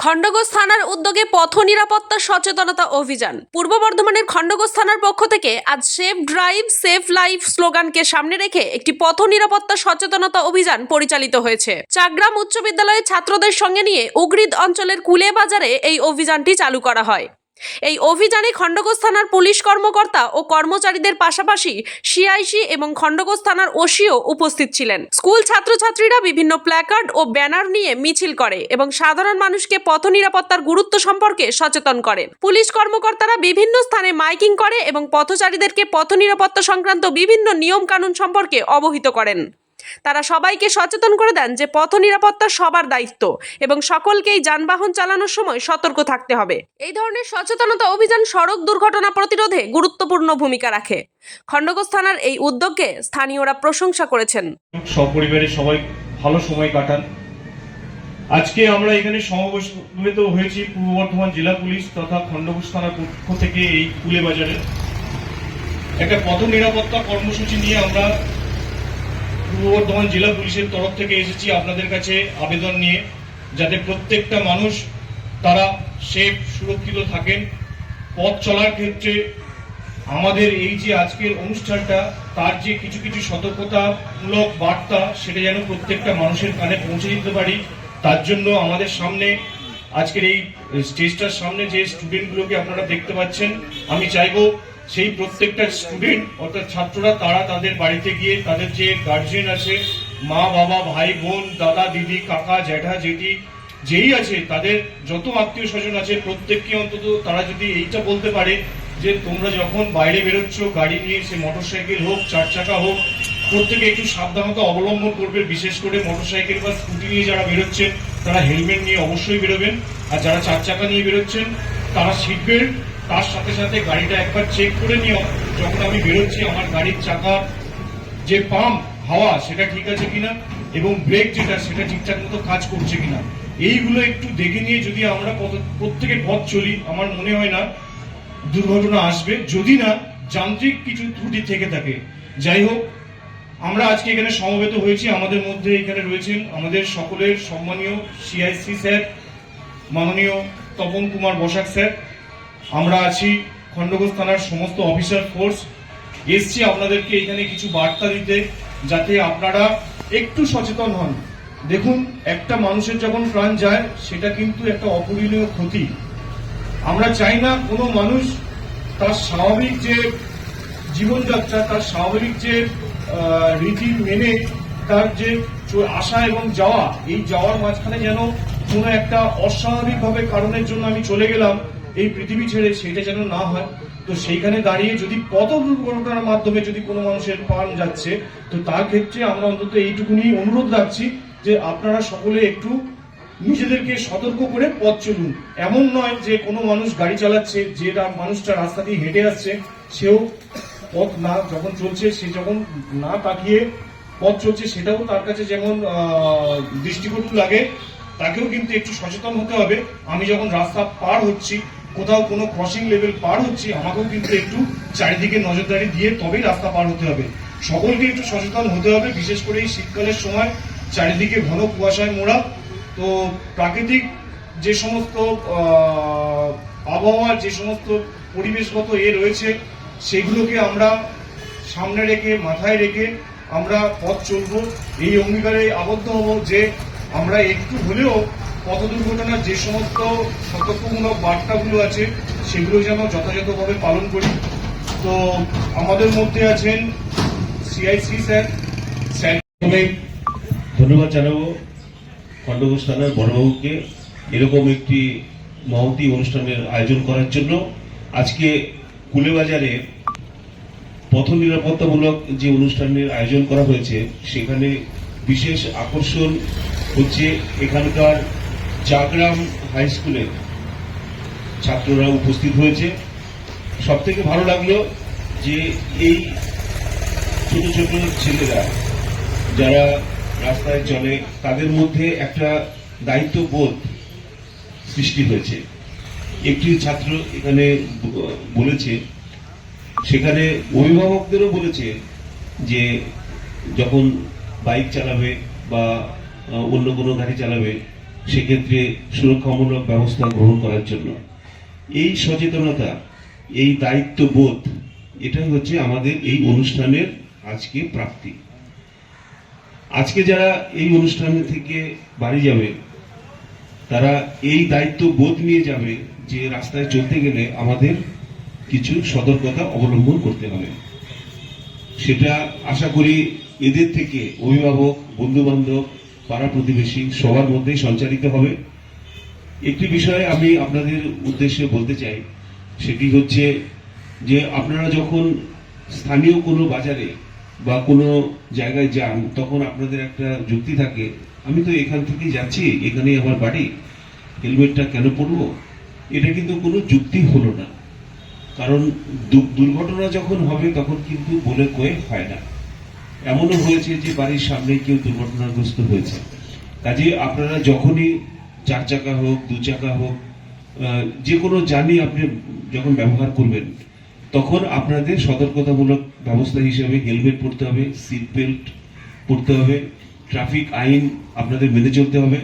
খণ্ডঘোষ থানার উদ্যোগে পথ নিরাপত্তা সচেতনতা অভিযান। পূর্ব বর্ধমানের খণ্ডঘোষ থানার পক্ষ থেকে আজ সেফ ড্রাইভ সেফ লাইফ স্লোগানকে সামনে রেখে একটি পথ নিরাপত্তা সচেতনতা অভিযান পরিচালিত হয়েছে। চাকগ্রাম উচ্চ বিদ্যালয়ের ছাত্রদের সঙ্গে নিয়ে উগরিদ অঞ্চলের কুলে বাজারে এই অভিযানটি চালু করা হয়। এই অভিযানে খণ্ডঘোষ থানার পুলিশ কর্মকর্তা ও কর্মচারীদের পাশাপাশি সিআইসি এবং খণ্ডঘোষ থানার ওসিও উপস্থিত ছিলেন। স্কুল ছাত্রছাত্রীরা বিভিন্ন প্ল্যাকার্ড ও ব্যানার নিয়ে মিছিল করে এবং সাধারণ মানুষকে পথ নিরাপত্তার গুরুত্ব সম্পর্কে সচেতন করেন। পুলিশ কর্মকর্তারা বিভিন্ন স্থানে মাইকিং করে এবং পথচারীদেরকে পথ নিরাপত্তা সংক্রান্ত বিভিন্ন নিয়ম কানুন সম্পর্কে অবহিত করেন। তারা সবাইকে সচেতন করে দেন যে পথ নিরাপত্তা সবার দায়িত্ব এবং সকলকেই যানবাহন চালানোর সময় সতর্ক থাকতে হবে। এই ধরনের সচেতনতা অভিযান সড়ক দুর্ঘটনা প্রতিরোধে গুরুত্বপূর্ণ ভূমিকা রাখে। খণ্ডঘোষ থানার এই উদ্যোগকে স্থানীয়রা প্রশংসা করেছেন। সপরিবারে সবাই ভালো সময় কাটান। আজকে আমরা এখানে সমবেত হয়েছি পূর্ব বর্ধমান জেলা পুলিশ তথা খণ্ডঘোষ থানার পক্ষ থেকে এই কুলে বাজারে একটা পথ নিরাপত্তা কর্মসূচি নিয়ে আমরা পূর্ব বর্ধমান জেলা পুলিশের তরফ থেকে এসেছি আপনাদের কাছে আবেদন নিয়ে, যাতে প্রত্যেকটা মানুষ তারা সেফ সুরক্ষিত থাকেন। পথ চলার ক্ষেত্রে আমাদের এই যে আজকের অনুষ্ঠানটা, তার যে কিছু কিছু সতর্কতামূলক বার্তা, সেটা যেন প্রত্যেকটা মানুষের কানে পৌঁছে দিতে পারি। তার জন্য আমাদের সামনে আজকের এই স্টেজটার সামনে যে স্টুডেন্টগুলোকে আপনারা দেখতে পাচ্ছেন, আমি চাইবো সেই প্রত্যেকটা স্টুডেন্ট অর্থাৎ ছাত্ররা তারা তাদের বাড়িতে গিয়ে তাদের যে গার্জিয়ান আছে, মা বাবা ভাই বোন দাদা দিদি কাকা জ্যাঠা জেঠি যেই আছে, তাদের যত আত্মীয় স্বজন আছে প্রত্যেককে অন্তত তারা যদি এইটা বলতে পারে যে তোমরা যখন বাইরে বেরোচ্ছ গাড়ি নিয়ে, সে মোটরসাইকেল হোক চার চাকা হোক, প্রত্যেকে একটু সাবধানতা অবলম্বন করবে। বিশেষ করে মোটরসাইকেল বা স্কুটি নিয়ে যারা বেরোচ্ছেন তারা হেলমেট নিয়ে অবশ্যই বেরোবেন, আর যারা চার চাকা নিয়ে বেরোচ্ছেন তারা সিট বেল্ট, তার সাথে সাথে গাড়িটা একবার চেক করে নিও যখন আমি বেরোচ্ছি আমার গাড়ির চাকা যে পাম্প হাওয়া সেটা ঠিক আছে কিনা এবং ব্রেক যেটা সেটা ঠিকঠাক মতো কাজ করছে কিনা, এইগুলো একটু দেখে নিয়ে যদি আমরা প্রত্যেকে পথ চলি, আমার মনে হয় না দুর্ঘটনা আসবে, যদি না যান্ত্রিক কিছু ত্রুটি থেকে থাকে। যাই হোক, আমরা আজকে এখানে সমবেত হয়েছি। আমাদের মধ্যে এখানে রয়েছেন আমাদের সকলের সম্মানীয় সিআইসি স্যার, মাননীয় তপন কুমার বসাক স্যার। আমরা আছি খণ্ডঘোষ থানার সমস্ত অফিসার ফোর্স, এসছি আপনাদেরকে এখানে কিছু বার্তা দিতে, যাতে আপনারা একটু সচেতন হন। দেখুন, একটা মানুষের যখন প্রাণ যায় সেটা কিন্তু একটা অপূরণীয় ক্ষতি। আমরা চাই না কোনো মানুষ তার স্বাভাবিক যে জীবনযাত্রা, তার স্বাভাবিক যে রীতি মেনে তার যে আসা এবং যাওয়া, এই যাওয়ার মাঝখানে যেন কোনো একটা অস্বাভাবিকভাবে কারণের জন্য আমি চলে গেলাম এই পৃথিবী ছেড়ে, সেটা যেন না হয়। তো সেইখানে দাঁড়িয়ে যদি পথ দুর্ঘটনার মাধ্যমে যদি কোনো মানুষের প্রাণ যাচ্ছে, তো তার ক্ষেত্রে আমরা অন্তত এইটুকুনি অনুরোধ রাখছি যে আপনারা সকলে একটু নিজেদেরকে সতর্ক করে পথ চলুন। এমন নয় যে কোনো মানুষ গাড়ি চালাচ্ছে, যে মানুষটা রাস্তা দিয়ে হেঁটে আসছে সেও পথ না যখন চলছে, সে যখন না তাকিয়ে পথ চলছে, সেটাও তার কাছে যেমন দৃষ্টিকটু লাগে, তাকেও কিন্তু একটু সচেতন হতে হবে। আমি যখন রাস্তা পার হচ্ছি, কোথাও কোনো ক্রসিং লেভেল পার হচ্ছি, আমাকেও কিন্তু একটু চারিদিকে নজরদারি দিয়ে তবেই রাস্তা পার হতে হবে। সকলকে একটু সচেতন হতে হবে। বিশেষ করে এই শীতকালের সময় চারিদিকে ঘন কুয়াশায় মোড়া, তো প্রাকৃতিক যে সমস্ত আবহাওয়া, যে সমস্ত পরিবেশগত রয়েছে, সেগুলোকে আমরা সামনে রেখে মাথায় রেখে আমরা পথ চলবো। এই অঙ্গীকারে আবদ্ধ হব যে আমরা একটু হলেও পথ দুর্ঘটনার যে সমস্ত সতর্কমূলক বার্তাগুলো আছে সেগুলো যেন যথাযথভাবে পালন করি। তো আমাদের মধ্যে আছেন সিআইসি স্যার। ধন্যবাদ জানাবো খণ্ডঘোষ থানার বড়বাবুকে এরকম একটি মহতী অনুষ্ঠানের আয়োজন করার জন্য। আজকে কুলেবাজারে পথ নিরাপত্তামূলক যে অনুষ্ঠানের আয়োজন করা হয়েছে, সেখানে বিশেষ আকর্ষণ হচ্ছে এখানকার চাকগ্রাম হাই স্কুলের ছাত্ররা উপস্থিত হয়েছে। সব থেকে ভালো লাগলো যে এই ছোট ছোট ছেলেরা যারা রাস্তায় চলে, তাদের মধ্যে একটা দায়িত্ববোধ সৃষ্টি হয়েছে। একটি ছাত্র এখানে বলেছে, সেখানে অভিভাবকদেরও বলেছে যে যখন বাইক চালাবে বা অন্য কোনো গাড়ি চালাবে, সেক্ষেত্রে সুরক্ষামূলক ব্যবস্থা গ্রহণ করার জন্য এই সচেতনতা, এই দায়িত্ববোধ, এটাই হচ্ছে আমাদের এই অনুষ্ঠানের আজকে প্রাপ্তি। আজকে যারা এই অনুষ্ঠান থেকে বাড়ি যাবে তারা এই দায়িত্ববোধ নিয়ে যাবে যে রাস্তায় চলতে গেলে আমাদের কিছু সতর্কতা অবলম্বন করতে হবে। সেটা আশা করি এদের থেকে অভিভাবক, বন্ধু বান্ধব, পাড়া প্রতিবেশী সবার মধ্যেই সঞ্চারিত হবে। একটি বিষয় আমি আপনাদের উদ্দেশ্যে বলতে চাই, সেটি হচ্ছে যে আপনারা যখন স্থানীয় কোনো বাজারে বা কোনো জায়গায় যান তখন আপনাদের একটা যুক্তি থাকে, আমি তো এখান থেকেই যাচ্ছি, এখানেই আমার বাড়ি, হেলমেটটা কেন পরবো? এটা কিন্তু কোনো যুক্তি হলো না, কারণ দুর্ঘটনা যখন হবে তখন কিন্তু বলে কয়ে হয় না। এমনও হয়েছে যে বাড়ির সামনে কেউ দুর্ঘটনাগ্রস্ত হয়েছে। কাজে আপনারা যখনই 4 চাকা হোক, 2 চাকা হোক, যে কোনো যানই আপনি যখন ব্যবহার করবেন তখন আপনাদের সতর্কতামূলক ব্যবস্থা হিসেবে হেলমেট পরতে হবে, সিট বেল্ট পরতে হবে, ট্রাফিক আইন আপনাদের মেনে চলতে হবে,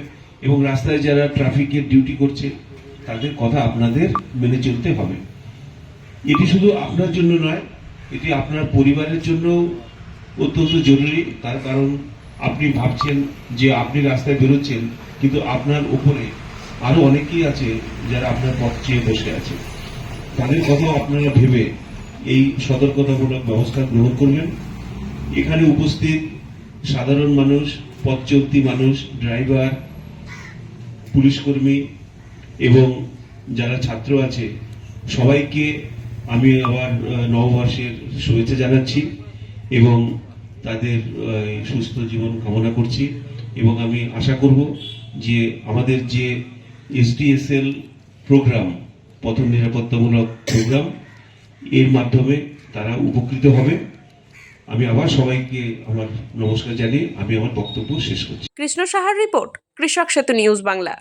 এবং রাস্তায় যারা ট্রাফিকের ডিউটি করছে তাদের কথা আপনাদের মেনে চলতে হবে। এটি শুধু আপনার জন্য নয়, এটি আপনার পরিবারের জন্য অত্যন্ত জরুরি। তার কারণ আপনি ভাবছেন যে আপনি রাস্তায় বেরোচ্ছেন, কিন্তু আপনার উপরে আরো অনেকেই আছে যারা আপনার পথ চেয়ে বসে আছে। তাদের কথা আপনারা ভেবে এই সতর্কতামূলক ব্যবস্থা গ্রহণ করবেন। এখানে উপস্থিত সাধারণ মানুষ, পথ চলতি মানুষ, ড্রাইভার, পুলিশকর্মী এবং যারা ছাত্র আছে সবাইকে আমি আবার নববর্ষের শুভেচ্ছা জানাচ্ছি এবং তাদের সুস্থ জীবন কামনা করছি। এবং আমি আশা করব যে আমাদের যে SDSL প্রোগ্রাম, পথ নিরাপত্তামূলক প্রোগ্রাম, এর মাধ্যমে তারা উপকৃত হবে। আমি আবার সবাইকে আমার নমস্কার জানিয়ে আমি আমার বক্তব্য শেষ করছি। কৃষ্ণ সাহার রিপোর্ট, কৃষক সেতু নিউজ বাংলা।